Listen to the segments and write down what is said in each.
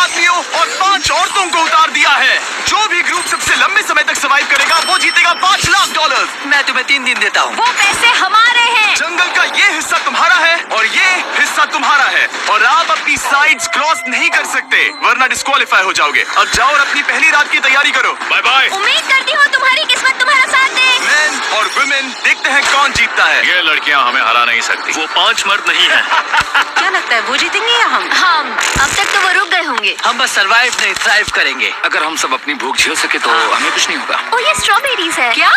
आदमियों और 5 औरतों को उतार दिया है। जो भी ग्रुप सबसे लंबे समय तक सर्वाइव करेगा वो जीतेगा $5 लाख। मैं तुम्हें 3 दिन देता हूँ। वो पैसे हमारे हैं। जंगल का ये हिस्सा तुम्हारा है और ये हिस्सा तुम्हारा है और आप अपनी साइड्स क्रॉस नहीं कर सकते वरना डिस्क्वालीफाई हो जाओगे। अब जाओ और अपनी पहली रात की तैयारी करो। Bye bye. उम्मीद करती हूँ तुम्हारी किस्मत तुम्हारा साथ दे। मेन और वुमेन, देखते हैं कौन जीतता है। ये लड़कियां हमें हरा नहीं सकती। वो 5 मर्द नहीं है। क्या लगता है वो जीतेंगे या हम? अब तक तो वो रुक गए होंगे। हम बस सरवाइव नहीं थ्राइव करेंगे। अगर हम सब अपनी भूख झेल सके तो हमें कुछ नहीं होगा। ओ ये स्ट्रॉबेरीज है। क्या?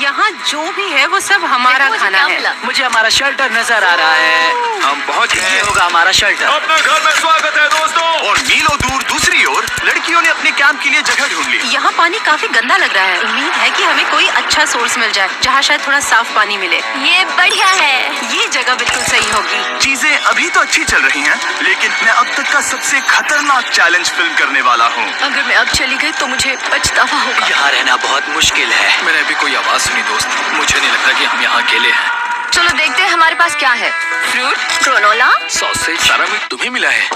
यहाँ जो भी है वो सब हमारा खाना है। मुझे हमारा शेल्टर नजर आ रहा है। हम पहुँच ये गए। होगा हमारा शेल्टर। अपने घर में स्वागत है दोस्तों। और मीलों दूर दूसरी ओर लड़कियों ने अपने कैंप के लिए जगह ढूंढ ली। यहाँ पानी काफी गंदा लग रहा है। उम्मीद है कि हमें कोई अच्छा सोर्स मिल जाए जहाँ शायद थोड़ा साफ पानी मिले। ये बढ़िया है। ये जगह बिल्कुल सही होगी। चीजें अभी तो अच्छी चल रही हैं, लेकिन मैं अब तक का सबसे खतरनाक चैलेंज फिल्म करने वाला हूँ। अगर मैं अब चली गई तो मुझे पछतावा होगा। यहाँ रहना बहुत मुश्किल है। मैंने अभी कोई आवाज सुनी दोस्त। मुझे नहीं लगता कि हम यहाँ अकेले हैं। चलो देखते हैं हमारे पास क्या है। फ्रूट, ग्रेनोला, सॉसेज, सारा मीट तुम्हें मिला है।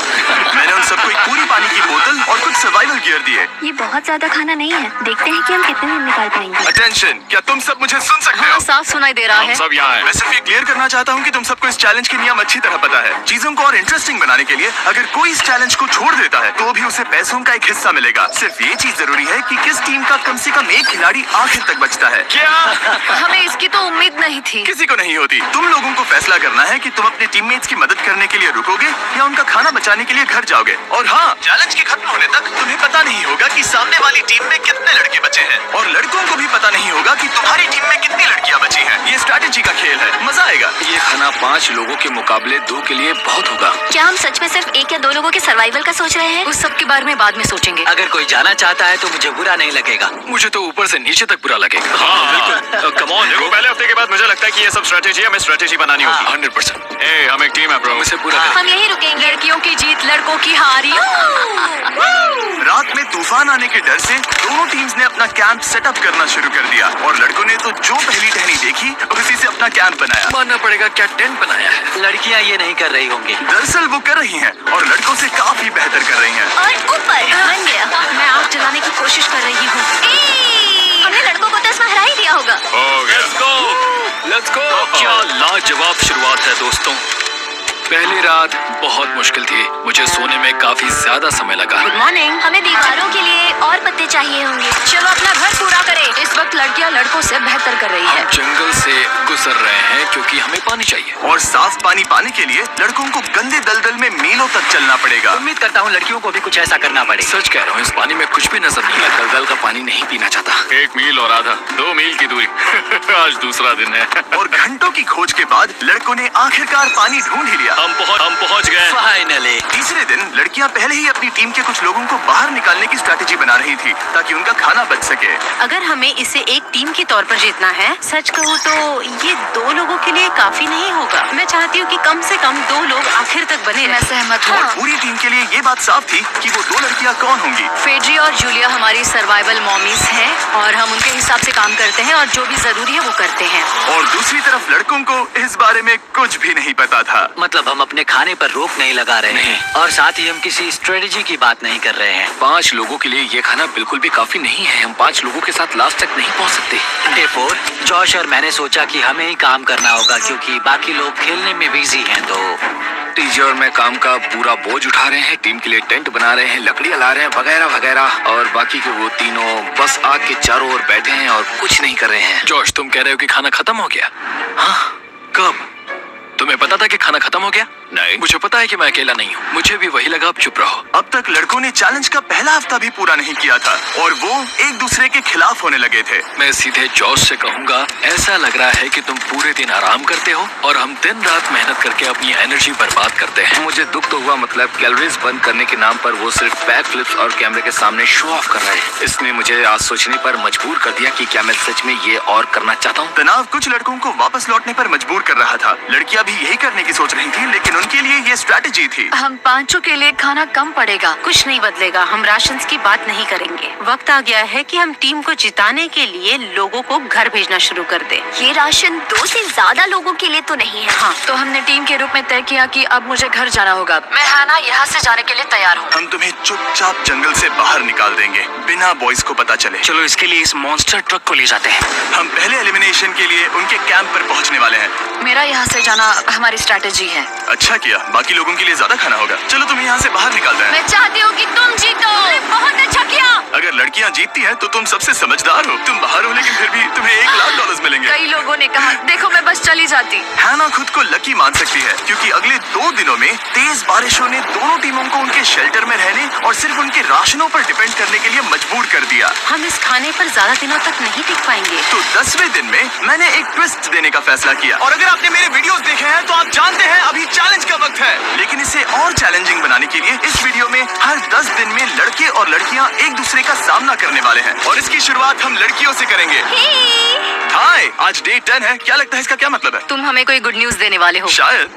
मैंने उन सबको एक पूरी पानी की बोतल और कुछ सर्वाइवल गियर दिए। ये बहुत ज्यादा खाना नहीं है। देखते हैं कि हम कितने दिन निकाल पाएंगे। अटेंशन, क्या तुम सब मुझे सुन सकते हो? साफ सुनाई दे रहा हम है। सब यहाँ मैं सिर्फ ये क्लियर करना चाहता हूँ कि तुम सबको इस चैलेंज के नियम अच्छी तरह पता है। चीजों को और इंटरेस्टिंग बनाने के लिए अगर कोई इस चैलेंज को छोड़ देता है तो भी उसे पैसों का एक हिस्सा मिलेगा। सिर्फ ये चीज जरूरी है कि किस टीम का कम से कम एक खिलाड़ी आखिर तक बचता है। क्या? हमें इसकी तो उम्मीद नहीं थी। किसी को नहीं होती। तुम लोगों को फैसला करना है कि तुम अपने टीममेट्स की मदद करने के लिए रुकोगे या उनका खाना बचाने के लिए घर जाओगे। और हाँ, चैलेंज के खत्म होने तक तुम्हें पता नहीं होगा कि सामने वाली टीम में कितने लड़के बचे हैं और लड़कों को भी पता नहीं होगा कि तुम्हारी टीम में कितनी लड़कियां बची हैं। ये स्ट्रैटेजी का खेल है, मजा आएगा। ये खाना 5 लोगों के मुकाबले 2 के लिए बहुत होगा। क्या हम सच में सिर्फ 1 या 2 लोगों के सर्वाइवल का सोच रहे हैं? उस सब के बारे में बाद में सोचेंगे। अगर कोई जाना चाहता है तो मुझे बुरा नहीं लगेगा। मुझे तो ऊपर से नीचे तक बुरा लगेगा। हाँ बिल्कुल। कम ऑन, देखो पहले हफ्ते के बाद मुझे लगता है कि ये सब स्ट्रैटेजी हमें स्ट्रैटेजी बनानी होगी। 100%। ए, हम एक टीम है ब्रो। इसे पूरा करें। हम यही रुकेंगे। लड़कियों की जीत, लड़कों की हारी। रात में तूफान आने के डर से दोनों टीम्स ने अपना कैंप सेटअप करना शुरू कर दिया और लड़कों ने तो जो पहली टहनी देखी उसी से अपना कैंप बनाया। मानना पड़ेगा, क्या टेंट बनाया है। लड़कियाँ ये नहीं कर रही होंगी। दरअसल वो कर रही हैं और लड़कों से काफी बेहतर कर रही हैं। और ऊपर बन गया। मैं आग जलाने की कोशिश कर रही हूँ। हमने लड़कों को तो इसमें हरा ही दिया होगा। Let's go। क्या लाजवाब शुरुआत है दोस्तों। पहली रात बहुत मुश्किल थी। मुझे सोने में काफी ज्यादा समय लगा। Good morning. हमें दीवारों के लिए और पत्ते चाहिए होंगे। चलो अपना घर पूरा करें। इस वक्त लड़कियां लड़कों से बेहतर कर रही है। हम जंगल से गुजर रहे हैं क्योंकि हमें पानी चाहिए। और साफ पानी पाने के लिए लड़कों को गंदे दलदल में मीलों तक चलना पड़ेगा। उम्मीद करता हूँ लड़कियों को भी कुछ ऐसा करना पड़ेगा। सच कह रहा हूँ, इस पानी में कुछ भी नजर नहीं। मैं दलदल का पानी नहीं पीना चाहता। 1 मील और आधा, 2 मील की दूरी। आज दूसरा दिन है। और घंटों की खोज के बाद लड़कों ने आखिरकार पानी ढूंढ ही लिया। हम पहुंच गए। फाइनली। तीसरे दिन लड़कियां पहले ही अपनी टीम के कुछ लोगों को बाहर निकालने की स्ट्रैटेजी बना रही थी ताकि उनका खाना बच सके। अगर हमें इसे एक टीम के तौर पर जीतना है, सच कहूँ तो ये 2 लोगों के लिए काफी नहीं होगा। मैं चाहती हूँ कि कम से कम 2 लोग आखिर तक बने मैं रहें। सहमत और हूँ। पूरी टीम के लिए ये बात साफ थी कि वो 2 लड़कियां कौन होंगी। फेड्री और जूलिया हमारी सर्वाइवल मॉमीज हैं और हम उनके हिसाब से काम करते हैं और जो भी जरूरी है वो करते हैं। और दूसरी तरफ लड़कों को इस बारे में कुछ भी नहीं पता था। मतलब हम अपने खाने पर रोक नहीं लगा रहे हैं और साथ ही हम किसी स्ट्रेटेजी की बात नहीं कर रहे हैं। 5 लोगों के लिए ये खाना बिल्कुल भी काफी नहीं है। हम 5 लोगों के साथ लास्ट तक नहीं पहुंच सकते। डे 4, जॉश और मैंने सोचा कि हमें ही काम करना होगा क्योंकि बाकी लोग खेलने में बिजी हैं। तो टीजे और मैं काम का पूरा बोझ उठा रहे हैं। टीम के लिए टेंट बना रहे हैं, लकड़ियां ला रहे हैं, वगैरह वगैरह। और बाकी के वो तीनों बस आग के चारों ओर बैठे हैं और कुछ नहीं कर रहे हैं। जॉश, तुम कह रहे हो कि खाना खत्म हो गया? हाँ, कब? तुम्हें पता था कि खाना खत्म हो गया? नहीं, मुझे पता है कि मैं अकेला नहीं हूँ। मुझे भी वही लगा। अब चुप रहो। अब तक लड़कों ने चैलेंज का पहला हफ्ता भी पूरा नहीं किया था और वो एक दूसरे के खिलाफ होने लगे थे। मैं सीधे जॉश से कहूंगा, ऐसा लग रहा है कि तुम पूरे दिन आराम करते हो और हम दिन रात मेहनत करके अपनी एनर्जी बर्बाद करते हैं। मुझे दुख तो हुआ, मतलब कैलोरीज बर्न करने के नाम पर वो सिर्फ बैक फ्लिप्स और कैमरे के सामने शो ऑफ कर रहे हैं। इसने मुझे आज सोचने पर मजबूर कर दिया कि क्या मैं सच में ये और करना चाहता हूँ। तनाव कुछ लड़कों को वापस लौटने पर मजबूर कर रहा था। लड़कियां भी यही करने की सोच रही थी, लेकिन उनके लिए ये स्ट्रेटेजी थी। हम पांचों के लिए खाना कम पड़ेगा। कुछ नहीं बदलेगा, हम राशन की बात नहीं करेंगे। वक्त आ गया है कि हम टीम को जिताने के लिए लोगों को घर भेजना शुरू कर दे। ये राशन 2 से ज्यादा लोगों के लिए तो नहीं है। हाँ, तो हमने टीम के रूप में तय किया कि अब मुझे घर जाना होगा। मैं हैना यहाँ से जाने के लिए तैयार हूँ। हम तुम्हें चुपचाप जंगल से बाहर निकाल देंगे बिना बॉयज को पता चले। चलो इसके लिए इस मॉन्स्टर ट्रक को ले जाते हैं। हम पहले एलिमिनेशन के लिए उनके कैंप पर पहुंचने वाले हैं। मेरा यहाँ से जाना हमारी स्ट्रेटेजी है। अच्छा किया, बाकी लोगों के लिए ज्यादा खाना होगा। चलो तुम्हें यहाँ से बाहर निकालते हैं। मैं चाहती हूँ कि तुम जीतो। बहुत अच्छा किया। अगर लड़कियाँ जीतती हैं तो तुम सबसे समझदार हो। तुम बाहर हो लेकिन फिर भी तुम्हें $1,00,000 मिलेंगे। कई लोगों ने कहा देखो मैं बस चली जाती। हैना खुद को लकी मान सकती है क्योंकि अगले 2 दिनों में तेज बारिशों ने दोनों टीमों को उनके शेल्टर में रहने और सिर्फ उनके राशनों पर डिपेंड करने के लिए मजबूर कर दिया। हम इस खाने पर ज्यादा दिनों तक नहीं टिक पाएंगे। तो 10वें दिन में मैंने एक ट्विस्ट देने का फैसला किया। और अगर आपने मेरे वीडियोस देखे हैं तो आप जानते हैं अभी चैलेंज का वक्त है। लेकिन इसे और चैलेंजिंग बनाने के लिए इस वीडियो में हर 10 दिन में लड़के और लड़कियां एक दूसरे का सामना करने वाले हैं और इसकी शुरुआत हम लड़कियों से करेंगे। हाय, आज डे 10 है। क्या लगता है इसका क्या मतलब है? तुम हमें कोई गुड न्यूज देने वाले हो। शायद।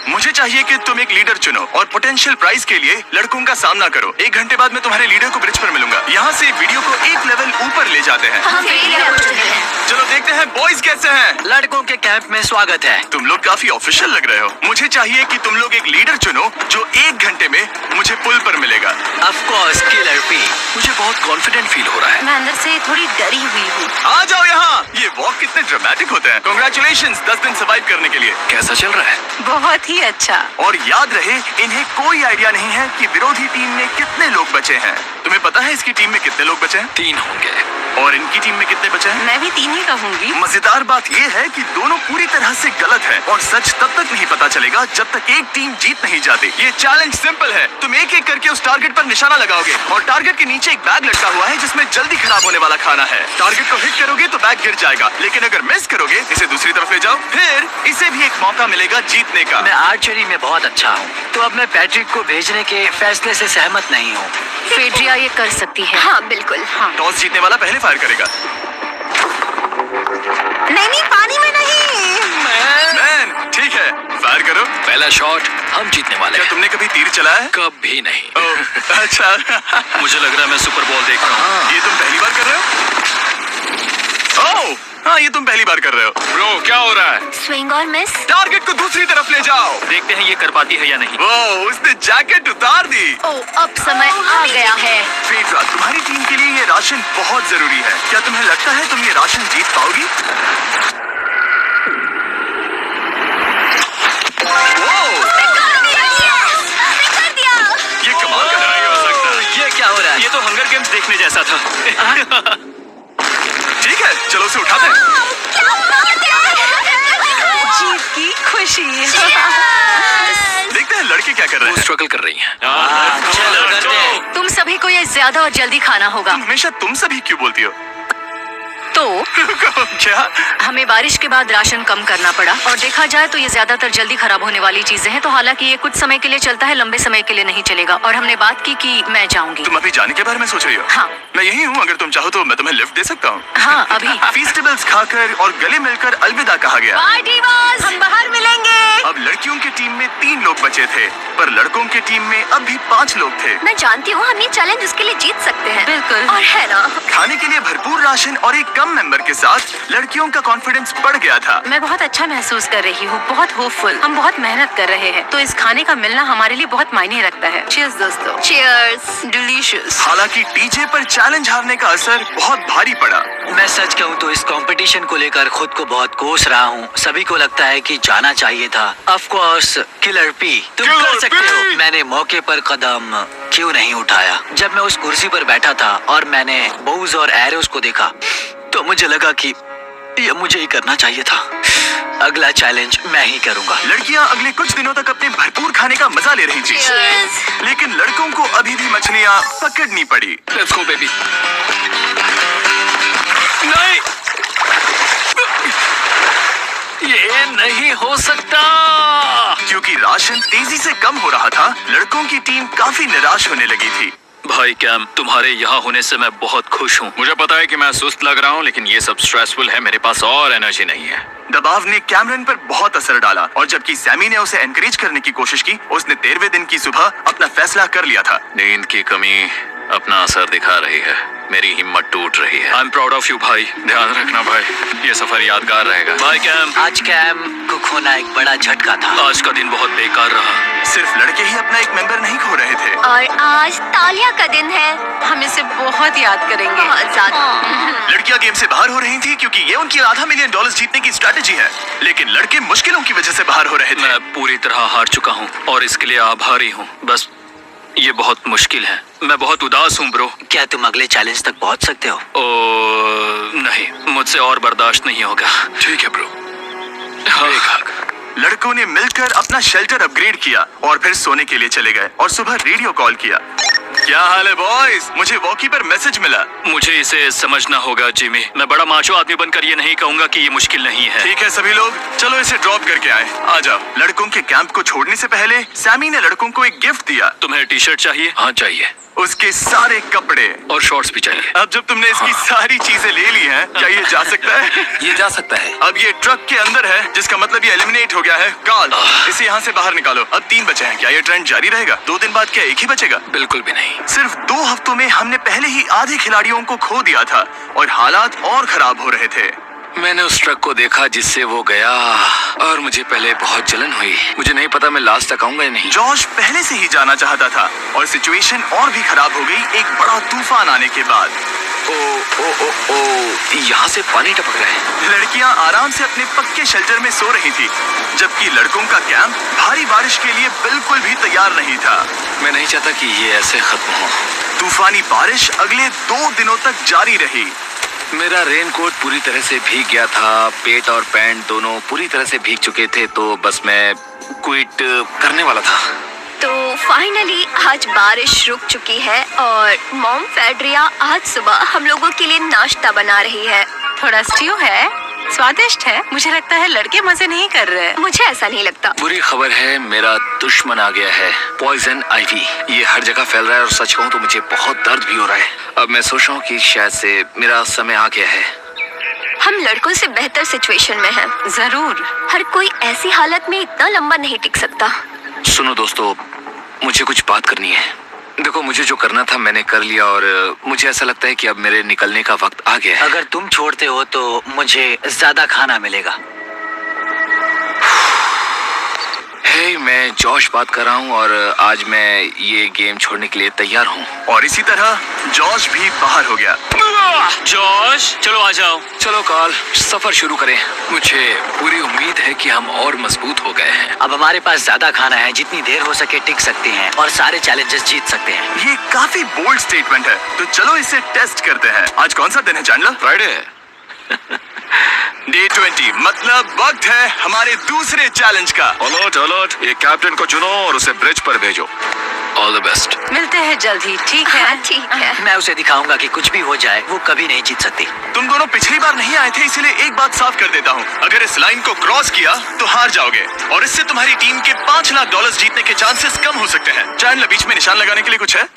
मुझे चाहिए कि तुम एक लीडर चुनो और पोटेंशियल प्राइज के लिए लड़कों का सामना करो। 1 घंटे बाद मैं तुम्हारे लीडर को ब्रिज पर मिलूंगा। यहाँ से वीडियो को एक लेवल ऊपर ले जाते हैं। हम फेलियर हो चुके हैं। चलो देखते हैं बॉयज कैसे हैं। लड़कों के कैंप में स्वागत है। तुम लोग काफी ऑफिशियल लग रहे हो। मुझे चाहिए कि तुम लोग एक लीडर चुनो जो 1 घंटे में मुझे पुल पर मिलेगा। Of course killer P. मुझे बहुत कॉन्फिडेंट फील हो रहा है। मैं अंदर से थोड़ी डरी हुई हूँ। आ जाओ यहाँ। ये वॉक कितने ड्रामेटिक होते हैं। कांग्रेचुलेशंस 10 दिन सर्वाइव करने के लिए। कैसा चल रहा है? बहुत ही अच्छा। और याद रहे इन्हें कोई आइडिया नहीं है कि विरोधी टीम में कितने लोग बचे हैं। तुम्हें पता है इसकी टीम में कितने लोग बचे हैं? 3 होंगे। और इनकी टीम में कितने बचे हैं? मैं भी 3 ही कहूँगी। मजेदार बात ये है कि दोनों पूरी तरह से गलत है और सच तब तक नहीं पता चलेगा जब तक एक टीम जीत नहीं जाती। ये चैलेंज सिंपल है। तुम एक एक करके उस टारगेट पर निशाना लगाओगे और टारगेट के नीचे एक बैग लटका हुआ है जिसमें जल्दी खराब होने वाला खाना है। टारगेट को हिट करोगे तो बैग गिर जाएगा, लेकिन अगर मिस करोगे इसे दूसरी तरफ ले जाओ, फिर इसे भी एक मौका मिलेगा जीतने का। मैं आर्चरी में बहुत अच्छा हूँ, तो अब मैं पैट्रिक को भेजने के फैसले से सहमत नहीं हूँ। फेड्रिया ये कर सकती है। हाँ बिल्कुल। हाँ। टॉस जीतने वाला पहले फायर करेगा। नहीं, पानी में नहीं। मैन, ठीक है, फायर करो। पहला शॉट हम जीतने वाले क्या हैं। तुमने कभी तीर चलाया है? कभी नहीं। ओह, अच्छा। मुझे लग रहा है मैं सुपर बॉल देख रहा हूँ। ये तुम पहली बार कर रहे हो? ओह, हाँ ये तुम पहली बार कर रहे हो। ब्रो क्या हो रहा है? स्विंग और मिस। टारगेट को दूसरी तरफ ले जाओ। देखते हैं ये कर पाती है या नहीं। ओह, उसने जैकेट उतार दी। ओह, अब समय आ गया है। फेड्रा, तुम्हारी टीम के लिए ये राशन बहुत जरूरी है। क्या तुम्हें लगता है तुम ये राशन जीत पाओगी? ओह, ये कमाल का नहीं हो सकता। ये क्या हो रहा है? ये तो हंगर गेम्स देखने जैसा था। ठीक है, चलो उसे उठाते हैं। जीत की खुशी। देखते हैं लड़के क्या कर रहे वो हैं। स्ट्रगल कर रही हैं। चलो करते हैं। तुम सभी को ये ज्यादा और जल्दी खाना होगा। तुम हमेशा तुम सभी क्यों बोलती हो? तो क्या? हमें बारिश के बाद राशन कम करना पड़ा और देखा जाए तो ये ज्यादातर जल्दी खराब होने वाली चीजें हैं। तो हालांकि ये कुछ समय के लिए चलता है, लंबे समय के लिए नहीं चलेगा। और हमने बात की कि मैं जाऊंगी। तुम अभी जाने के बारे में सोच रही हो? हाँ। मैं यही हूँ, अगर तुम चाहो तो मैं तुम्हें लिफ्ट दे सकता हूँ। हाँ, अभी। फीस्टेबल्स खाकर और गले मिलकर अलविदा कहा गया। Bye divas. हम बाहर मिलेंगे। अब लड़कियों की टीम में 3 लोग बचे थे, पर लड़कों की टीम में अब भी 5 लोग थे। मैं जानती हूँ हम ये चैलेंज उसके लिए जीत सकते हैं। बिल्कुल। और है ना। खाने के लिए भरपूर राशन और एक कम मेंबर के साथ लड़कियों का कॉन्फिडेंस बढ़ गया था। मैं बहुत अच्छा महसूस कर रही हूँ, बहुत होपफुल। हम बहुत मेहनत कर रहे हैं, तो इस खाने का मिलना हमारे लिए बहुत मायने रखता है। चीयर्स दोस्तों। चीयर्स। डिलीशियस। हालांकि टीजे पर चैलेंज हारने का असर बहुत भारी पड़ा। मैं सच कहूँ तो इस कंपटीशन को लेकर खुद को बहुत कोस रहा हूँ। सभी को लगता है कि जाना चाहिए था। ऑफ कोर्स किलर पी, तुम किलर कर सकते पी! हो। मैंने मौके पर कदम क्यों नहीं उठाया? जब मैं उस कुर्सी पर बैठा था और मैंने बोज और एरोस को देखा तो मुझे लगा कि ये मुझे ही करना चाहिए था। अगला चैलेंज मैं ही करूंगा। लड़कियां अगले कुछ दिनों तक अपने भरपूर खाने का मजा ले रही थी, लेकिन लड़कों को अभी भी मछलियां पकड़नी पड़ी। Let's go baby. नहीं, ये नहीं हो सकता। क्योंकि राशन तेजी से कम हो रहा था, लड़कों की टीम काफी निराश होने लगी थी। भाई कैम, तुम्हारे यहाँ होने से मैं बहुत खुश हूँ। मुझे पता है कि मैं सुस्त लग रहा हूँ, लेकिन ये सब स्ट्रेसफुल है। मेरे पास और एनर्जी नहीं है। दबाव ने कैमरन पर बहुत असर डाला और जबकि सैमी ने उसे एनकरेज करने की कोशिश की, उसने 13वें दिन की सुबह अपना फैसला कर लिया था। नींद की कमी अपना असर दिखा रही है, मेरी हिम्मत टूट रही है। I am proud of you भाई, ध्यान रखना भाई, ये सफर यादगार रहेगा। Bye cam. आज कैम को खोना एक बड़ा झटका था। आज का दिन बहुत बेकार रहा। सिर्फ लड़के ही अपना एक मेंबर नहीं खो रहे थे। और आज तालिया का दिन है। हम इसे बहुत याद करेंगे। बहुत ज्यादा। लड़कियां गेम से बाहर हो रही थी क्योंकि ये उनकी $500 मिलियन जीतने की स्ट्रैटेजी है, लेकिन लड़के मुश्किलों की वजह से बाहर हो रहे थे। मैं पूरी तरह हार चुका हूँ और इसके लिए आभारी हूँ। बस ये बहुत मुश्किल है, मैं बहुत उदास हूँ ब्रो। क्या तुम अगले चैलेंज तक पहुंच सकते हो? नहीं, मुझसे और बर्दाश्त नहीं होगा। ठीक है ब्रो। लड़कों ने मिलकर अपना शेल्टर अपग्रेड किया और फिर सोने के लिए चले गए और सुबह रेडियो कॉल किया। क्या हाल है बॉयज? मुझे वॉकी पर मैसेज मिला। मुझे इसे समझना होगा जिमी। मैं बड़ा माचो आदमी बनकर ये नहीं कहूँगा कि ये मुश्किल नहीं है। ठीक है सभी लोग, चलो इसे ड्रॉप करके आए। आ जाओ। लड़कों के कैंप को छोड़ने से पहले सैमी ने लड़कों को एक गिफ्ट दिया। तुम्हें टी शर्ट चाहिए? हाँ चाहिए। उसके सारे कपड़े और शॉर्ट्स भी चाहिए। अब जब तुमने इसकी सारी चीजें ले ली हैं, क्या ये जा सकता है? ये जा सकता है। अब ये ट्रक के अंदर है, जिसका मतलब ये एलिमिनेट हो गया है। कार्ल, इसे यहाँ से बाहर निकालो। अब 3 बचे हैं। क्या ये ट्रेंड जारी रहेगा? 2 दिन बाद क्या एक ही बचेगा? बिल्कुल भी नहीं। सिर्फ 2 हफ्तों में हमने पहले ही आधे खिलाड़ियों को खो दिया था और हालात और खराब हो रहे थे। मैंने उस ट्रक को देखा जिससे वो गया और मुझे पहले बहुत जलन हुई। मुझे नहीं पता मैं लास्ट तक आऊंगा या नहीं। जॉश पहले से ही जाना चाहता था और सिचुएशन और भी खराब हो गई एक बड़ा तूफान आने के बाद। ओ, यहाँ से पानी टपक रहा है। लड़कियां आराम से अपने पक्के शेल्टर में सो रही थी, जबकि लड़कों का कैंप भारी बारिश के लिए बिल्कुल भी तैयार नहीं था। मैं नहीं चाहता कि ये ऐसे खत्म हो। तूफानी बारिश अगले 2 दिनों तक जारी रही। मेरा रेनकोट पूरी तरह से भीग गया था, पेट और पैंट दोनों पूरी तरह से भीग चुके थे, तो बस मैं क्विट करने वाला था। तो फाइनली आज बारिश रुक चुकी है और मॉम फेड्रिया आज सुबह हम लोगों के लिए नाश्ता बना रही है। थोड़ा स्ट्यू है, स्वादिष्ट है। मुझे लगता है लड़के मजे नहीं कर रहे। मुझे ऐसा नहीं लगता। बुरी खबर है, मेरा दुश्मन आ गया है, पॉइजन आइवी। ये हर जगह फैल रहा है और सच कहूँ तो मुझे बहुत दर्द भी हो रहा है। अब मैं सोच रहा हूँ कि शायद से मेरा समय आ गया है। हम लड़कों से बेहतर सिचुएशन में हैं। जरूर। हर कोई ऐसी हालत में इतना लंबा नहीं टिक सकता। सुनो दोस्तों, मुझे कुछ बात करनी है। देखो, मुझे जो करना था मैंने कर लिया और मुझे ऐसा लगता है कि अब मेरे निकलने का वक्त आ गया है। अगर तुम छोड़ते हो तो मुझे ज्यादा खाना मिलेगा। हे, मैं जॉश बात कर रहा हूँ और आज मैं ये गेम छोड़ने के लिए तैयार हूँ। और इसी तरह जॉश भी बाहर हो गया। जॉश, चलो आ जाओ। चलो कार्ल, सफर शुरू करें। मुझे पूरी उम्मीद है कि हम और मजबूत हो गए हैं। अब हमारे पास ज्यादा खाना है, जितनी देर हो सके टिक सकते हैं और सारे चैलेंजेस जीत सकते हैं। ये काफी बोल्ड स्टेटमेंट है, तो चलो इसे टेस्ट करते हैं। आज कौन सा दिन है चैंडलर? फ्राइडे। डे 20, मतलब वक्त है हमारे दूसरे चैलेंज का। अलर्ट अलर्ट, ये कैप्टन को चुनो और उसे ब्रिज पर भेजो। All the best. मिलते हैं जल्द ही, ठीक हाँ, है? ठीक है। मैं उसे दिखाऊंगा कि कुछ भी हो जाए वो कभी नहीं जीत सकती। तुम दोनों पिछली बार नहीं आए थे, इसलिए एक बात साफ कर देता हूँ। अगर इस लाइन को क्रॉस किया तो हार जाओगे और इससे तुम्हारी टीम के $5 लाख जीतने के चांसेस कम हो सकते हैं। चैंडलर, बीच में निशान लगाने के लिए कुछ है?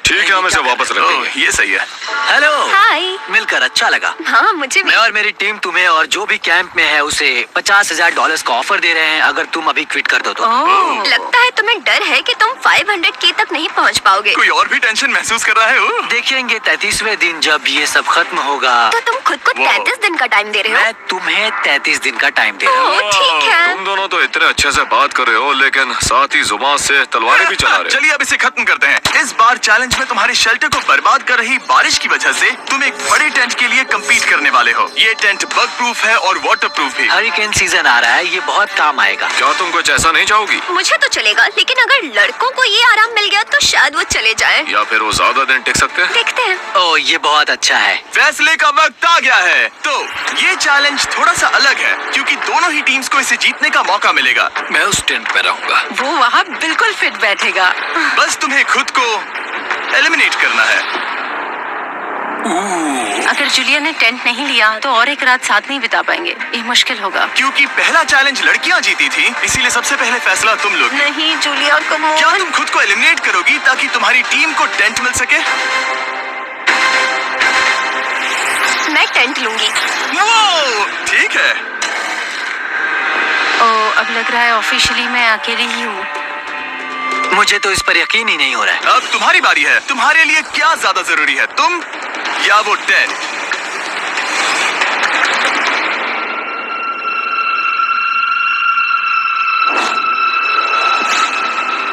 ठीक है, हम इसे वापस रखेंगे। ये सही है। हेलो। हाय। मिलकर अच्छा लगा। हाँ, मुझे भी। मैं और मेरी टीम तुम्हें और जो भी कैंप में है उसे $50,000 का ऑफर दे रहे हैं अगर तुम अभी क्विट कर दो तो। ओह, लगता है तुम्हें डर है कि तुम 500K तक नहीं पहुंच पाओगे। कोई और भी टेंशन महसूस कर रहा है? देखेंगे 33वें दिन जब ये सब खत्म होगा। तो तुम खुद को 33 दिन का टाइम दे रहे हो? मैं तुम्हें 33 दिन का टाइम दे रहा हूँ। ओह, ठीक है। तुम दोनों तो इतने अच्छे से बात कर रहे हो, लेकिन साथ ही जुबान से तलवारें भी चला रहे हो। चलिए अब इसे खत्म करते हैं। इस बार चैलेंज में तुम्हारे शेल्टर को बर्बाद कर रही बारिश की वजह से तुम एक बड़े टेंट के लिए कम्पीट करने वाले हो। ये टेंट बग प्रूफ है और वाटर प्रूफ भी। हरिकेन सीजन आ रहा है, ये बहुत काम आएगा। क्या तुम कुछ ऐसा नहीं चाहोगी? मुझे तो चलेगा, लेकिन अगर लड़कों को ये आराम मिल गया तो शायद वो चले जाएं। या फिर वो ज्यादा दिन टिक सकते हैं? देखते हैं। ओह, ये बहुत अच्छा है। फैसले का वक्त आ गया है। तो ये चैलेंज थोड़ा सा अलग है क्योंकि दोनों ही टीम्स को इसे जीतने का मौका मिलेगा। मैं उस टेंट में रहूंगा। वो वहाँ बिल्कुल फिट बैठेगा। बस तुम्हें खुद को एलिमिनेट करना है। अगर जूलिया ने टेंट नहीं लिया तो और एक रात साथ नहीं बिता पाएंगे। ये मुश्किल होगा। क्योंकि पहला चैलेंज लड़कियां जीती थी, इसीलिए सबसे पहले फैसला तुम लोगी। नहीं जूलिया, कम ऑन। क्या तुम खुद को एलिमिनेट करोगी ताकि तुम्हारी टीम को टेंट मिल सके? मैं टेंट लूंगी। वो ठीक है। अब लग रहा है ऑफिशियली मैं अकेली ही हूँ। मुझे तो इस पर यकीन ही नहीं हो रहा है। अब तुम्हारी बारी है। तुम्हारे लिए क्या ज्यादा जरूरी है, तुम या वो टेड?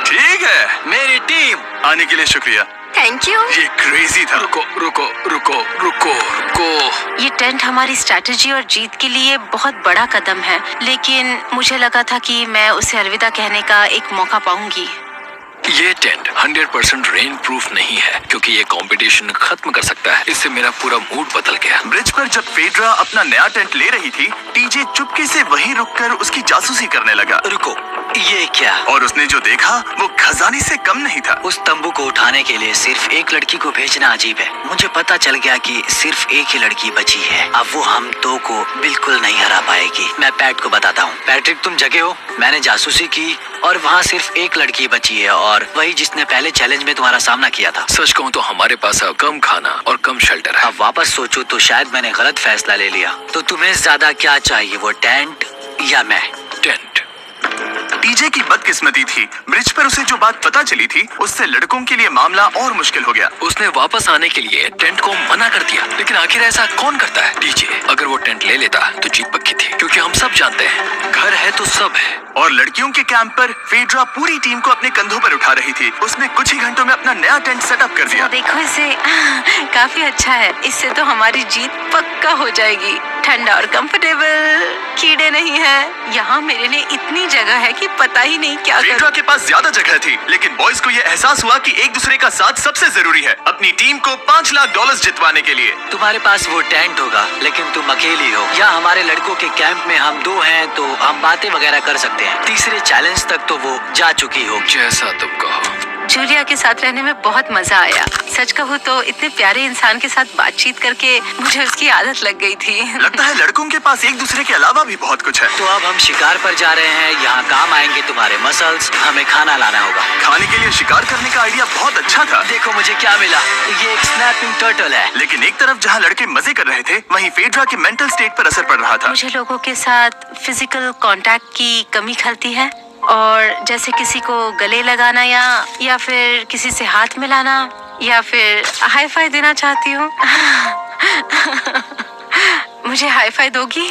ठीक है, मेरी टीम। आने के लिए शुक्रिया। Thank you. ये क्रेजी था। रुको रुको रुको रुको रुको। ये टेंट हमारी स्ट्रैटेजी और जीत के लिए बहुत बड़ा कदम है, लेकिन मुझे लगा था कि मैं उसे अलविदा कहने का एक मौका पाऊंगी। ये टेंट 100% रेन प्रूफ नहीं है, क्योंकि ये कंपटीशन खत्म कर सकता है। इससे मेरा पूरा मूड बदल गया। ब्रिज पर जब फेड्रा अपना नया टेंट ले रही थी, टीजे चुपके से वहीं रुककर उसकी जासूसी करने लगा। रुको, ये क्या? और उसने जो देखा वो खजाने से कम नहीं था। उस तंबू को उठाने के लिए सिर्फ एक लड़की को भेजना अजीब है। मुझे पता चल गया कि सिर्फ एक ही लड़की बची है। अब वो हम दो को बिल्कुल नहीं हरा पाएगी। मैं पैट को बताता हूँ। पैट्रिक, तुम जगे हो? मैंने जासूसी की और वहाँ सिर्फ एक लड़की बची है, और वही जिसने पहले चैलेंज में तुम्हारा सामना किया था। सच कहूँ तो हमारे पास अब कम खाना और कम शेल्टर है। अब वापस सोचो तो शायद मैंने गलत फैसला ले लिया। तो तुम्हें ज्यादा क्या चाहिए, वो टेंट या मैं? टेंट। टीजे की बदकिस्मती थी, ब्रिज पर उसे जो बात पता चली थी उससे लड़कों के लिए मामला और मुश्किल हो गया। उसने वापस आने के लिए टेंट को मना कर दिया, लेकिन आखिर ऐसा कौन करता है? टीजे, अगर वो टेंट ले लेता तो जीत पक्की थी, क्योंकि हम सब जानते हैं घर है तो सब है। और लड़कियों के कैंप पर फेड्रा पूरी टीम को अपने कंधों पर उठा रही थी। उसने कुछ ही घंटों में अपना नया टेंट सेटअप कर दिया। तो देखो इसे, काफी अच्छा है। इससे तो हमारी जीत पक्का हो जाएगी। ठंडा और कंफर्टेबल, कीड़े नहीं है। यहाँ मेरे लिए इतनी जगह है कि पता ही नहीं क्या फेड्रा करूं। के पास ज्यादा जगह थी, लेकिन बॉयज को यह एहसास हुआ कि एक दूसरे का साथ सबसे जरूरी है अपनी टीम को $5 लाख जितवाने के लिए। तुम्हारे पास वो टेंट होगा, लेकिन तुम अकेली हो। या हमारे लड़कों के कैंप में हम दो हैं तो हम बातें वगैरह कर सकते हैं। तीसरे चैलेंज तक तो वो जा चुकी हो। जैसा तुम कहो। जूलिया के साथ रहने में बहुत मजा आया। सच कहूँ तो इतने प्यारे इंसान के साथ बातचीत करके मुझे उसकी आदत लग गई थी। लगता है लड़कों के पास एक दूसरे के अलावा भी बहुत कुछ है। तो अब हम शिकार पर जा रहे हैं। यहाँ काम आएंगे तुम्हारे मसल्स। हमें खाना लाना होगा। खाने के लिए शिकार करने का आइडिया बहुत अच्छा था। देखो मुझे क्या मिला। ये एक स्नैपिंग टर्टल है। लेकिन एक तरफ जहाँ लड़के मजे कर रहे थे, वहीं फेड्रा के मेंटल स्टेट पर असर पड़ रहा था। मुझे लोगों के साथ फिजिकल कांटेक्ट की कमी खलती है, और जैसे किसी को गले लगाना या फिर किसी से हाथ मिलाना या फिर हाई फाई देना चाहती हूँ। मुझे हाई फाई दोगी?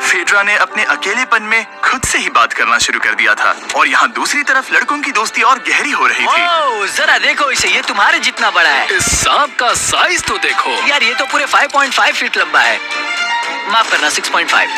फेड्रा ने अपने अकेलेपन में खुद से ही बात करना शुरू कर दिया था, और यहाँ दूसरी तरफ लड़कों की दोस्ती और गहरी हो रही थी। ओह, जरा देखो इसे, ये तुम्हारे जितना बड़ा है। इस सांप का साइज तो देखो यार, ये तो पूरे 5.5 फीट लंबा है। माफ करना, 6.5।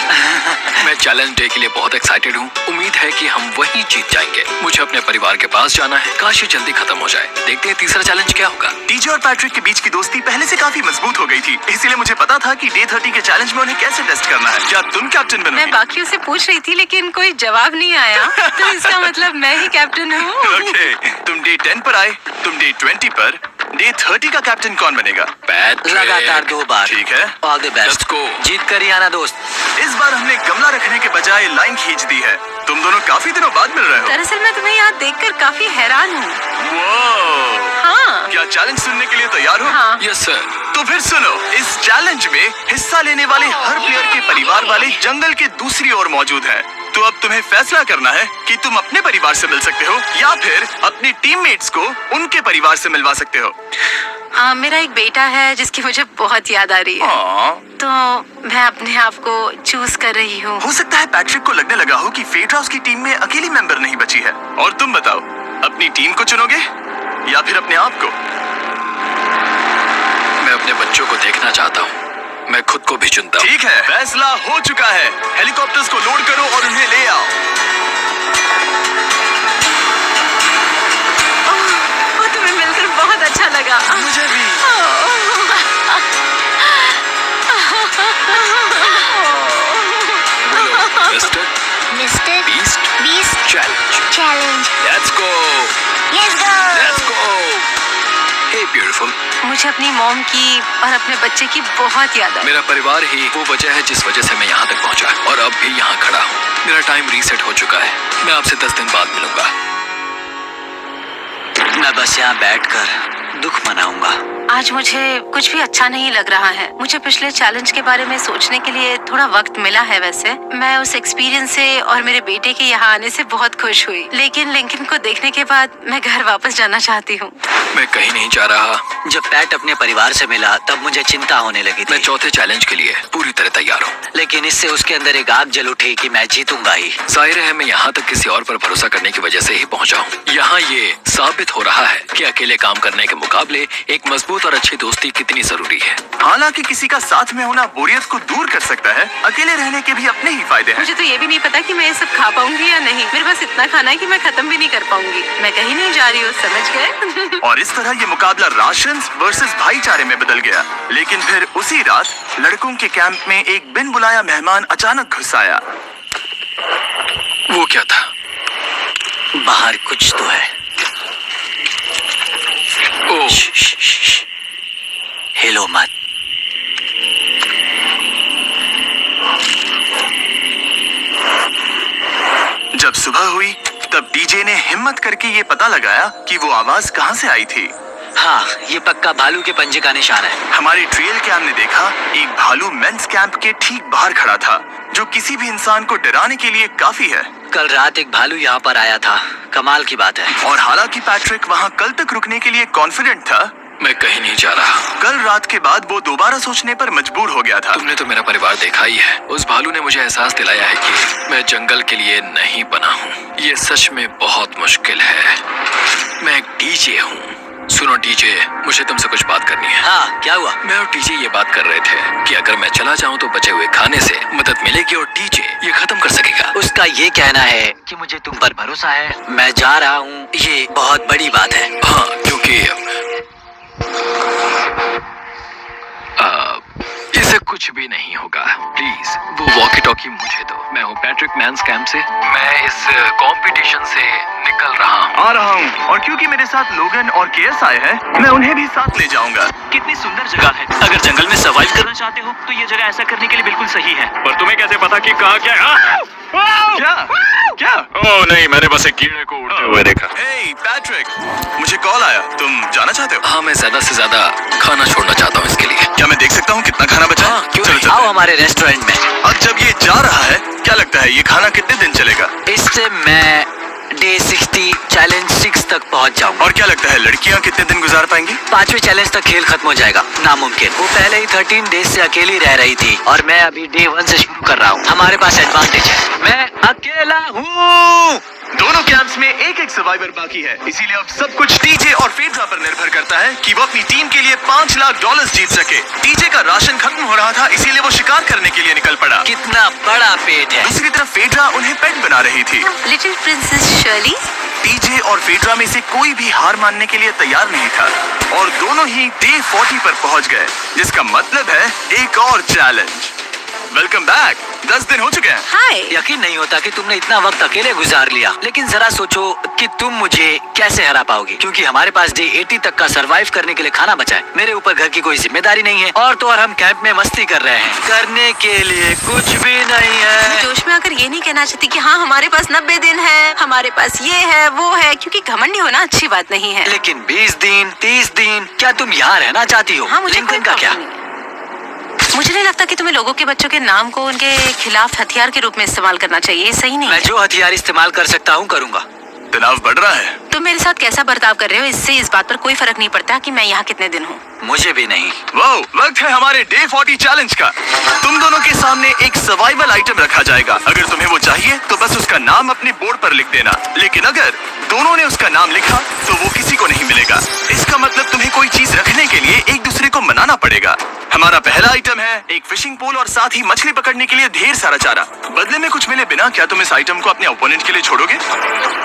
मैं चैलेंज डे के लिए बहुत एक्साइटेड हूँ। उम्मीद है कि हम वहीं जीत जाएंगे। मुझे अपने परिवार के पास जाना है। काश ये जल्दी खत्म हो जाए। देखते हैं तीसरा चैलेंज क्या होगा। टीजे और पैट्रिक के बीच की दोस्ती पहले से काफी मजबूत हो गई थी, इसीलिए मुझे पता था कि डे 30 के चैलेंज में उन्हें कैसे टेस्ट करना है। क्या तुम कैप्टन बनोगी? मैं बाकियों से पूछ रही थी, लेकिन कोई जवाब नहीं आया। तो इसका मतलब मैं ही कैप्टन हूँ। ओके, तुम डे 10 पर आए, तुम डे 20 पर। डे 30 का कैप्टन कौन बनेगा? पैट्रिक। लगातार 2 बार। ठीक है, all the best. Let's go। जीत कर ही आना दोस्त। इस बार हमने गमला रखने के बजाय लाइन खींच दी है। तुम दोनों काफी दिनों बाद मिल रहे हो। दरअसल मैं तुम्हें यहाँ देखकर काफी हैरान हूँ। वाह! हाँ क्या चैलेंज सुनने के लिए तैयार हो? हाँ। Yes sir. तो फिर सुनो, इस चैलेंज में हिस्सा लेने वाले हर प्लेयर के परिवार वाले जंगल के दूसरी ओर मौजूद हैं। तो अब तुम्हें फैसला करना है कि तुम अपने परिवार से मिल सकते हो या फिर अपने टीममेट्स को उनके परिवार से मिलवा सकते हो। मेरा एक बेटा है जिसकी मुझे बहुत याद आ रही है, तो मैं अपने आप को चूज कर रही हूँ। हो सकता है पैट्रिक को लगने लगा हो कि फेड्रा उसकी टीम में अकेली मेंबर नहीं बची है। और तुम बताओ, अपनी टीम को चुनोगे या फिर अपने आप को? मैं अपने बच्चों को देखना चाहता हूँ। मैं खुद को भी चुनता हूँ। ठीक है, फैसला हो चुका है। हेलीकॉप्टर्स को लोड करो और उन्हें ले आओ। तुम्हें मिलकर बहुत अच्छा लगा। मुझे भी। Mister Beast challenge. Let's go. Let's go. Hey beautiful. मुझे अपनी मॉम की और अपने बच्चे की बहुत याद आई। मेरा परिवार ही वो वजह है जिस वजह से मैं यहाँ तक पहुँचा, और अब भी यहाँ खड़ा हूँ। मेरा टाइम रीसेट हो चुका है। मैं आपसे 10 दिन बाद मिलूंगा। मैं बस यहाँ बैठकर दुख मनाऊंगा। आज मुझे कुछ भी अच्छा नहीं लग रहा है। मुझे पिछले चैलेंज के बारे में सोचने के लिए थोड़ा वक्त मिला है। वैसे मैं उस एक्सपीरियंस से और मेरे बेटे के यहाँ आने से बहुत खुश हुई, लेकिन लिंकन को देखने के बाद मैं घर वापस जाना चाहती हूँ। मैं कहीं नहीं जा रहा। जब पैट अपने परिवार से मिला तब मुझे चिंता होने लगी मैं थी, चौथे चैलेंज के लिए पूरी तरह तैयार हूँ। लेकिन इससे उसके अंदर एक आग जल उठी कि मैं जीतूंगा ही। जाहिर है मैं यहाँ तक किसी और पर भरोसा करने की वजह से ही पहुँचा हूँ। यहाँ ये साबित हो रहा है कि अकेले काम करने के मुकाबले एक मजबूत और अच्छी दोस्ती कितनी जरूरी है। हालांकि किसी का साथ में होना बोरियत को दूर कर सकता है, अकेले रहने के भी अपने ही फायदे हैं। मुझे तो ये भी नहीं पता कि मैं ये सब खा पाऊंगी या नहीं। मेरे पास इतना खाना है कि मैं खत्म भी नहीं कर पाऊंगी। मैं कहीं नहीं जा रही हूँ, समझ गए? और इस तरह ये मुकाबला राशंस वर्सेस भाईचारे में बदल गया। लेकिन फिर उसी रात लड़कों के कैंप में एक बिन बुलाया मेहमान अचानक घुस आया। वो क्या था? बाहर कुछ तो है। ओह, हिलो मत। जब सुबह हुई तब डीजे ने हिम्मत करके ये पता लगाया कि वो आवाज कहाँ से आई थी। हाँ, ये पक्का भालू के पंजे का निशान है। हमारी ट्रेल कैम ने देखा एक भालू मेंस कैंप के ठीक बाहर खड़ा था, जो किसी भी इंसान को डराने के लिए काफी है। कल रात एक भालू यहाँ पर आया था। कमाल की बात है। और हालांकि पैट्रिक वहाँ कल तक रुकने के लिए कॉन्फिडेंट था, मैं कहीं नहीं जा रहा। कल रात के बाद वो दोबारा सोचने पर मजबूर हो गया था। तुमने तो मेरा परिवार देखा ही है। उस भालू ने मुझे एहसास दिलाया है कि मैं जंगल के लिए नहीं बना हूँ। ये सच में बहुत मुश्किल है। मैं एक डीजे हूँ। सुनो डीजे, मुझे तुमसे कुछ बात करनी है। हाँ, क्या हुआ? मैं और डीजे ये बात कर रहे थे कि अगर मैं चला जाऊँ तो बचे हुए खाने से मदद मिलेगी और डीजे ये खत्म कर सकेगा। उसका ये कहना है कि मुझे तुम पर भरोसा है। मैं जा रहा हूँ, ये बहुत बड़ी बात है। हाँ, क्योंकि इसे कुछ भी नहीं होगा। प्लीज वो वॉकी टॉकी मुझे दो। मैं हूँ पैट्रिक मेंस कैंप से। मैं इस कंपटीशन से निकल रहा हूँ। आ रहा हूँ, और क्योंकि मेरे साथ लोगन और केएस आए हैं, मैं उन्हें भी साथ ले जाऊंगा। कितनी सुंदर जगह है। अगर जंगल में सर्वाइव करना चाहते हो तो ये जगह ऐसा करने के लिए बिल्कुल सही है। पर तुम्हें कैसे पता कि कहाँ क्या है? क्या क्या? ओह नहीं, मैंने बस एक कीड़े को उड़ते हुए देखा। हे पैट्रिक, मुझे कॉल आया। तुम जाना चाहते हो? हाँ, मैं ज्यादा से ज्यादा खाना छोड़ना चाहता हूँ इसके लिए। क्या मैं देख सकता हूँ कितना खाना बचा है? हाँ, क्यों चलो नहीं? चलते आओ हैं। हमारे रेस्टोरेंट में। अब जब ये जा रहा है, क्या लगता है ये खाना कितने दिन चलेगा? इससे मैं डे 60 चैलेंज 6 तक पहुंच जाऊंगा। और क्या लगता है लड़कियाँ कितने दिन गुजार पाएंगी? 5वें चैलेंज तक खेल खत्म हो जाएगा। नामुमकिन। वो पहले ही 13 डेज से अकेली रह रही थी और मैं अभी डे 1 से शुरू कर रहा हूँ। हमारे पास एडवांटेज है, मैं अकेला हूँ। दोनों कैंप्स में एक एक सर्वाइवर बाकी है, इसीलिए अब सब कुछ डीजे और फेड्रा पर निर्भर करता है कि वो अपनी टीम के लिए $5 लाख जीत सके। डीजे का राशन खत्म हो रहा था, इसीलिए वो शिकार करने के लिए निकल पड़ा। कितना बड़ा पेट है। दूसरी तरफ फेड्रा उन्हें पेट बना रही थी। Little princess Shirley. डीजे और फेड्रा में से कोई भी हार मानने के लिए तैयार नहीं था, और दोनों ही डे 40 पर पहुंच गए, जिसका मतलब है एक और चैलेंज। Welcome back. 10 दिन हो चुके हैं। हाय। यकीन नहीं होता कि तुमने इतना वक्त अकेले गुजार लिया, लेकिन जरा सोचो कि तुम मुझे कैसे हरा पाओगी, क्योंकि हमारे पास डे 80 तक का सरवाइव करने के लिए खाना बचा है। मेरे ऊपर घर की कोई जिम्मेदारी नहीं है, और तो और हम कैंप में मस्ती कर रहे हैं। करने के लिए कुछ भी नहीं है। जोश में आकर ये नहीं कहना चाहती कि हाँ हमारे पास 90 दिन है, हमारे पास ये है वो है, क्योंकि घमंडी होना अच्छी बात नहीं है। लेकिन 20 दिन 30 दिन, क्या तुम यहाँ रहना चाहती हो? हाँ, मुझे कोई लिंकन का क्या? प्रॉब्लम नहीं। मुझे नहीं लगता कि तुम्हें लोगों के बच्चों के नाम को उनके खिलाफ हथियार के रूप में इस्तेमाल करना चाहिए। ये सही नहीं मैं है। जो हथियार इस्तेमाल कर सकता हूँ करूँगा। तनाव बढ़ रहा है। तुम मेरे साथ कैसा बर्ताव कर रहे हो, इससे इस बात पर कोई फर्क नहीं पड़ता कि मैं यहाँ कितने दिन हूँ। मुझे भी नहीं। वो वक्त है हमारे डे 40 चैलेंज का। तुम दोनों के सामने एक सर्वाइवल आइटम रखा जाएगा। अगर तुम्हें वो चाहिए तो बस उसका नाम अपने बोर्ड पर लिख देना, लेकिन अगर दोनों ने उसका नाम लिखा तो वो किसी को नहीं मिलेगा। इसका मतलब तुम्हें कोई चीज रखने के लिए एक दूसरे को मनाना पड़ेगा। हमारा पहला आइटम है एक फिशिंग पोल और साथ ही मछली पकड़ने के लिए ढेर सारा चारा। बदले में कुछ मिले बिना क्या तुम इस आइटम को अपने ओपोनेंट के लिए छोड़ोगे?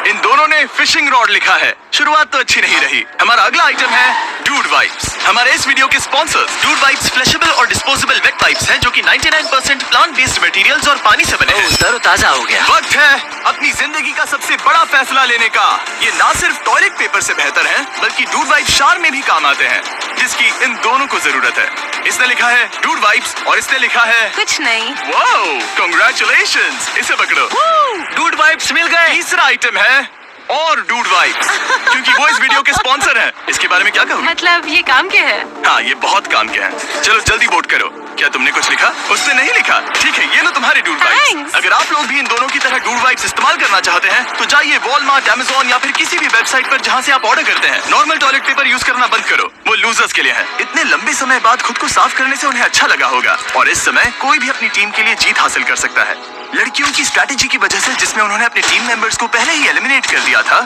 इन दोनों ने फिशिंग रॉड लिखा है। शुरुआत तो अच्छी नहीं रही। हमारा अगला आइटम है डूड वाइप्स। हमारे इस वीडियो के स्पॉन्सर्स डूड वाइप्स फ्लैशेबल और डिस्पोजेबल वेट वाइप्स हैं, जो कि 99% प्लांट बेस्ड मटेरियल्स और पानी से बने हैं। तरोताजा हो गया। वक्त है अपनी जिंदगी का सबसे बड़ा फैसला लेने का। ये ना सिर्फ टॉयलेट पेपर से बेहतर है, बल्कि डूड वाइप शार में भी काम आते हैं, जिसकी इन दोनों को जरूरत है। इसने लिखा है डूड वाइप्स और इसने लिखा है कुछ नहीं। Wow, congratulations. इसे पकड़ो। डूड वाइप्स मिल गए। तीसरा आइटम है और डूड वाइप्स, क्योंकि वो इस वीडियो वीडियो के स्पॉन्सर हैं। इसके बारे में क्या कहूँ? मतलब ये काम क्या है? हाँ, ये बहुत काम के हैं। चलो जल्दी वोट करो। क्या तुमने कुछ लिखा? उसने नहीं लिखा। ठीक है, ये लो तुम्हारे डूड वाइप्स। Thanks. अगर आप लोग भी इन दोनों की तरह डूड वाइप्स इस्तेमाल करना चाहते हैं तो जाइए वॉलमार्ट, अमेज़न या फिर किसी भी वेबसाइट पर जहाँ से आप ऑर्डर करते हैं। नॉर्मल टॉयलेट पेपर यूज करना बंद करो, वो लूजर्स के लिए है। इतने लंबे समय बाद खुद को साफ करने से उन्हें अच्छा लगा होगा और इस समय कोई भी अपनी टीम के लिए जीत हासिल कर सकता है। लड़कियों की स्ट्रैटेजी की वजह से, जिसमें उन्होंने अपने टीम मेंबर्स को पहले ही एलिमिनेट कर दिया था,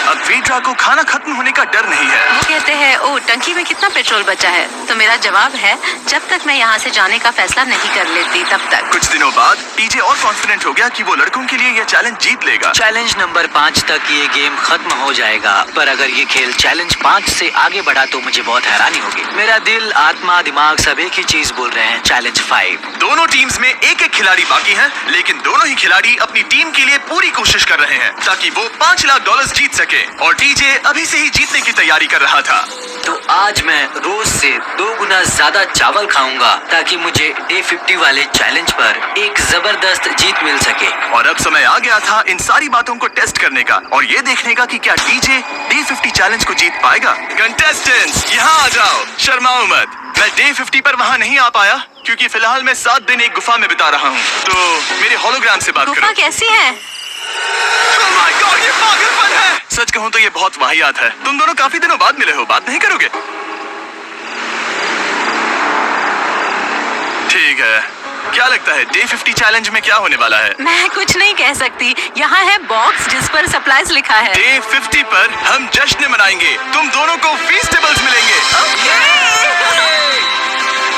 अब फेड्रा को खाना खत्म होने का डर नहीं है। वो कहते हैं ओ टंकी में कितना पेट्रोल बचा है, तो मेरा जवाब है जब तक मैं यहाँ से जाने का फैसला नहीं कर लेती तब तक। कुछ दिनों बाद टीजे और कॉन्फिडेंट हो गया कि वो लड़कों के लिए यह चैलेंज जीत लेगा। चैलेंज नंबर 5 तक ये गेम खत्म हो जाएगा, पर अगर ये खेल चैलेंज 5 से आगे बढ़ा तो मुझे बहुत हैरानी होगी। मेरा दिल, आत्मा, दिमाग सब एक ही चीज बोल रहे हैं, चैलेंज 5। दोनों टीम्स में एक एक खिलाड़ी बाकी हैं, लेकिन दोनों ही खिलाड़ी अपनी टीम के लिए पूरी कोशिश कर रहे हैं ताकि वो $5 लाख जीत सके और टीजे अभी से ही जीतने की तैयारी कर रहा था। तो आज मैं रोज से 2 गुना ज्यादा चावल खाऊंगा ताकि मुझे डे 50 वाले चैलेंज पर एक जबरदस्त जीत मिल सके। और अब समय आ गया था इन सारी बातों को टेस्ट करने का और ये देखने का कि क्या टीजे डे 50 चैलेंज को जीत पाएगा। कंटेस्टेंट्स यहाँ आ जाओ, शर्माओ मत। मैं डे 50 पर वहाँ नहीं आ पाया क्योंकि फिलहाल मैं 7 दिन एक गुफा में बिता रहा हूँ, तो मेरे होलोग्राम से बात गुफा करो। कैसी है? Oh my God, ये पागलपन है। सच कहूँ तो ये बहुत वाहियात है। तुम दोनों काफी दिनों बाद मिले हो, बात नहीं करोगे? ठीक है, क्या लगता है डे 50 चैलेंज में क्या होने वाला है? मैं कुछ नहीं कह सकती। यहाँ है बॉक्स जिस पर सप्लाईज लिखा है। डे 50 पर हम जश्न मनाएंगे, तुम दोनों को फीस्टेबल्स मिलेंगे।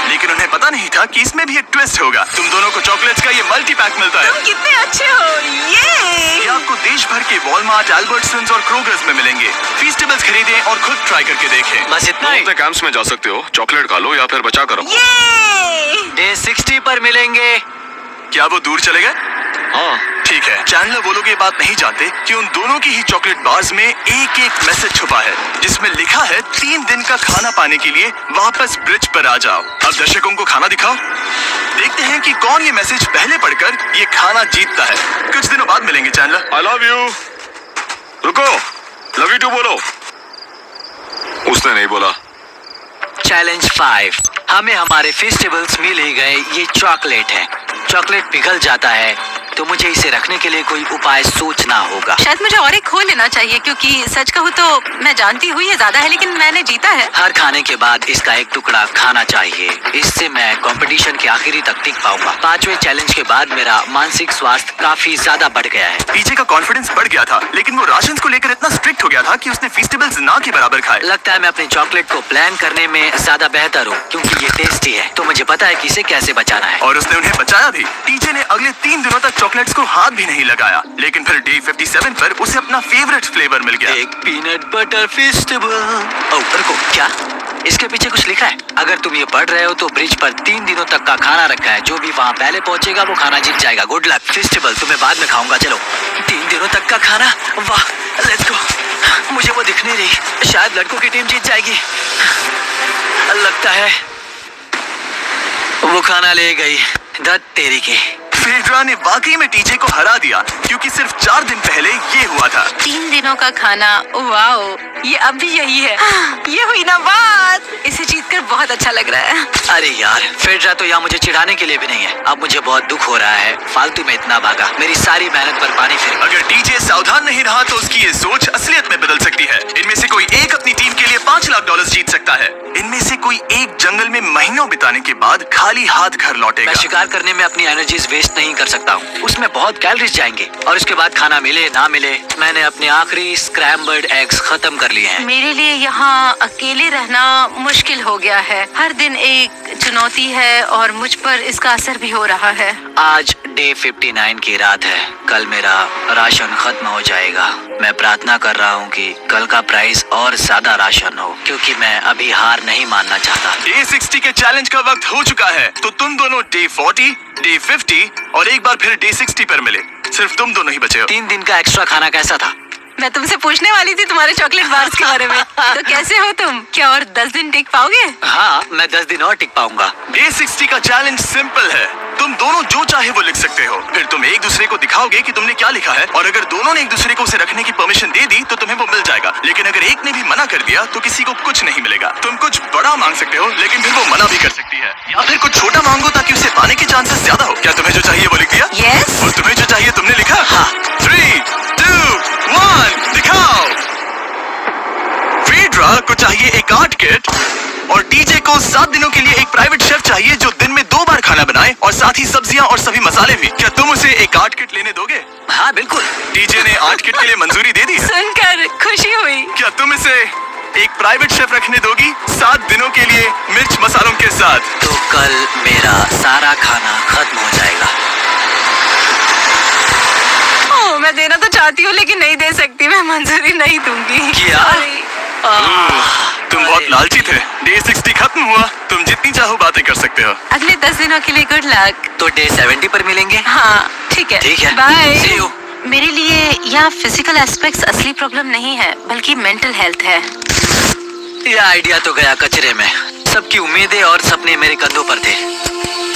लेकिन उन्हें पता नहीं था कि इसमें भी एक ट्विस्ट होगा। तुम दोनों को चॉकलेट्स का ये मल्टी पैक मिलता है। तुम कितने अच्छे हो, ये आपको देश भर के वॉलमार्ट, अल्बर्ट्सन्स और क्रोगर्स में मिलेंगे। फीस्टेबल्स खरीदें और खुद ट्राई करके देखें। बस इतना ही। अपने कैंप्स में जा सकते हो, चॉकलेट खा लो या फिर बचा करो। डे 60 पर मिलेंगे। क्या वो दूर चले गए? हाँ। ठीक है, चैंडलर वो लोग ये बात नहीं जानते कि उन दोनों की ही चॉकलेट बार्स में एक एक मैसेज छुपा है जिसमें लिखा है 3 दिन का खाना पाने के लिए वापस ब्रिज पर आ जाओ। अब दर्शकों को खाना दिखाओ, देखते हैं कि कौन ये मैसेज पहले पढ़कर ये खाना जीतता है। कुछ दिनों बाद मिलेंगे चैंडलर। I love you. रुको, लव यू टू बोलो। उसने नहीं बोला। चैलेंज 5। हमें हमारे फेस्टिवल्स मिल ही गए। ये चॉकलेट है। चॉकलेट पिघल जाता है तो मुझे इसे रखने के लिए कोई उपाय सोचना होगा। शायद मुझे और एक खो लेना चाहिए क्योंकि सच कहूँ तो मैं जानती हूँ ये ज्यादा है लेकिन मैंने जीता है। हर खाने के बाद इसका एक टुकड़ा खाना चाहिए, इससे मैं कंपटीशन के आखिरी तक टिक पाऊंगा। 5वें चैलेंज के बाद मेरा मानसिक स्वास्थ्य काफी ज्यादा बढ़ गया है। टीजे का कॉन्फिडेंस बढ़ गया था, लेकिन वो राशन को लेकर इतना स्ट्रिक्ट हो गया था कि उसने फीस्टेबल्स ना के बराबर खाए। लगता है मैं अपने चॉकलेट को प्लान करने में ज्यादा बेहतर हूँ क्योंकि ये टेस्टी है, तो मुझे पता है कि इसे कैसे बचाना है। और उसने उन्हें बचाया भी। टीजे ने अगले 3 दिनों तक चॉकलेट्स को हाथ भी नहीं लगाया, लेकिन फिर डे 57 पर उसे अपना फेवरेट फ्लेवर मिल गया। एक पीनट बटर फेस्टिवल। रुको, क्या इसके पीछे कुछ लिखा है? अगर तुम ये पढ़ रहे हो तो ब्रिज पर 3 दिनों तक का खाना रखा है। जो भी वहाँ पहले पहुँचेगा वो खाना जीत जाएगा। Good luck. फेस्टिवल तुम्हें बाद में खाऊंगा। चलो, 3 दिनों तक का खाना। वाह, लेट्स गो। मुझे वो दिख नहीं रही। शायद लड़कों की टीम जीत जाएगी। लगता है वो खाना ले गई। धत तेरी की। फेड्रा ने वाकई में टीजे को हरा दिया क्योंकि सिर्फ 4 दिन पहले ये हुआ था। 3 दिनों का खाना। वाओ, ये अब भी यही है। ये हुई ना बात। इसे जीतकर बहुत अच्छा लग रहा है। अरे यार, फेड्रा तो यहाँ मुझे चिढ़ाने के लिए भी नहीं है। अब मुझे बहुत दुख हो रहा है, फालतू में इतना भागा, मेरी सारी मेहनत पर पानी फिर। अगर टीजे सावधान नहीं रहा तो उसकी ये सोच असलियत में बदल सकती है। इनमें से कोई एक अपनी टीम के लिए $5 लाख जीत सकता है। इनमें से कोई एक जंगल में महीनों बिताने के बाद खाली हाथ घर लौटेगा। मैं शिकार करने में अपनी एनर्जीज वेस्ट नहीं कर सकता हूँ, उसमें बहुत कैलोरीज जाएंगे और उसके बाद खाना मिले ना मिले, मैंने अपने आखिरी स्क्रैम्बल्ड एग्स खत्म कर लिए हैं। मेरे लिए यहाँ अकेले रहना मुश्किल हो गया है। हर दिन एक चुनौती है और मुझ पर इसका असर भी हो रहा है। आज डे 59 की रात है। कल मेरा राशन खत्म हो जाएगा। मैं प्रार्थना कर रहा हूँ कि कल का प्राइस और ज्यादा राशन हो क्योंकि मैं अभी हार नहीं मानना चाहता। डे 60 के चैलेंज का वक्त हो चुका है, तो तुम दोनों डे 40, डे 50 और एक बार फिर डे 60 पर मिले। सिर्फ तुम दोनों ही बचे हो। 3 दिन का एक्स्ट्रा खाना कैसा था? मैं तुमसे पूछने वाली थी तुम्हारे चॉकलेट बार्स के बारे में। तो कैसे हो तुम? क्या और 10 दिन टिक पाओगे? हाँ, मैं 10 दिन और टिक पाऊंगा। डे 60 का चैलेंज सिंपल है। तुम दोनों जो चाहे वो लिख सकते हो, फिर तुम एक दूसरे को दिखाओगे कि तुमने क्या लिखा है, और अगर दोनों ने एक दूसरे को उसे रखने की परमिशन दे दी तो तुम्हें वो मिल जाएगा। लेकिन अगर एक ने भी मना कर दिया तो किसी को कुछ नहीं मिलेगा। तुम कुछ बड़ा मांग सकते हो, लेकिन फिर वो मना भी कर सकती है, या फिर कुछ छोटा मांगो ताकि उसे पाने के चांसेस ज्यादा हो। क्या तुम्हें जो चाहिए वो लिख दिया? यस। और तुम्हें जो चाहिए तुमने लिखा? हाँ। 3, 2, 1 दिखाओ। फेड्रा को चाहिए एक आर्ट किट, और टीजे को 7 दिनों के लिए एक प्राइवेट शेफ चाहिए जो दिन में 2 बार खाना बनाए, और साथ ही सब्जियां और सभी मसाले भी। क्या तुम उसे एक आर्ट किट लेने दोगे? हाँ बिल्कुल। टीजे ने आर्ट किट के लिए मंजूरी दे दी है। सुनकर खुशी हुई। क्या तुम इसे एक प्राइवेट शेफ रखने दोगी 7 दिनों के लिए मिर्च मसालों के साथ? तो कल मेरा सारा खाना खत्म हो जाएगा। ओह, मैं देना तो चाहती हूँ लेकिन नहीं दे सकती, मैं मंजूरी नहीं दूंगी। क्या? Sorry। तुम बहुत लालची थे। डे 60 खत्म हुआ, तुम जितनी चाहो बातें कर सकते हो। अगले 10 दिनों के लिए गुड लक। तो डे 70 पर मिलेंगे। हाँ ठीक है। ठीक है। बाय। See you। मेरे लिए यहाँ फिजिकल एस्पेक्ट्स असली प्रॉब्लम नहीं है, बल्कि मेंटल हेल्थ है। ये आइडिया तो गया कचरे में। सबकी उम्मीदें और सपने मेरे कंधों पर थे।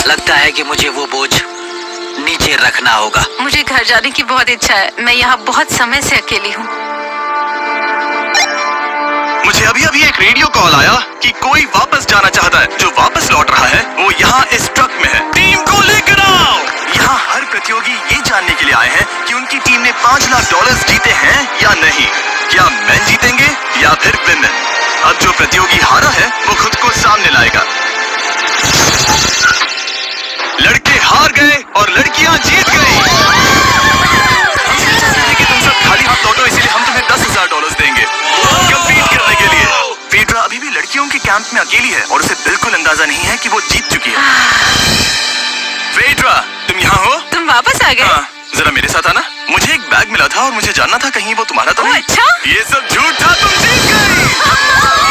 लगता है कि मुझे वो बोझ नीचे रखना होगा। मुझे घर जाने की बहुत इच्छा है। मैं यहाँ बहुत समय से अकेली हूँ। मुझे अभी अभी एक रेडियो कॉल आया कि कोई वापस जाना चाहता है। जो वापस लौट रहा है वो यहाँ इस ट्रक में है। टीम को लेकर आओ। यहाँ हर प्रतियोगी ये जानने के लिए आए हैं कि उनकी टीम ने $5 लाख जीते हैं या नहीं। क्या मैन जीतेंगे या फिर विमेन? अब जो प्रतियोगी हारा है वो खुद को सामने लाएगा। लड़के हार गए और लड़कियां जीत गई। हम चाहते हैं कि तुम सब खाली हाथ लौटो, इसीलिए हम तुम्हें $10,000 देंगे कंपीट करने के लिए। फेड्रा अभी भी लड़कियों के कैंप में अकेली है और उसे बिल्कुल अंदाजा नहीं है कि वो जीत चुकी है। फेड्रा, तुम यहाँ हो? तुम वापस आ गए? हाँ, जरा मेरे साथ आना। मुझे एक बैग मिला था और मुझे जानना था कहीं वो तुम्हारा तो ओह, नहीं। अच्छा? ये सब झूठ था, तुम जीत गई।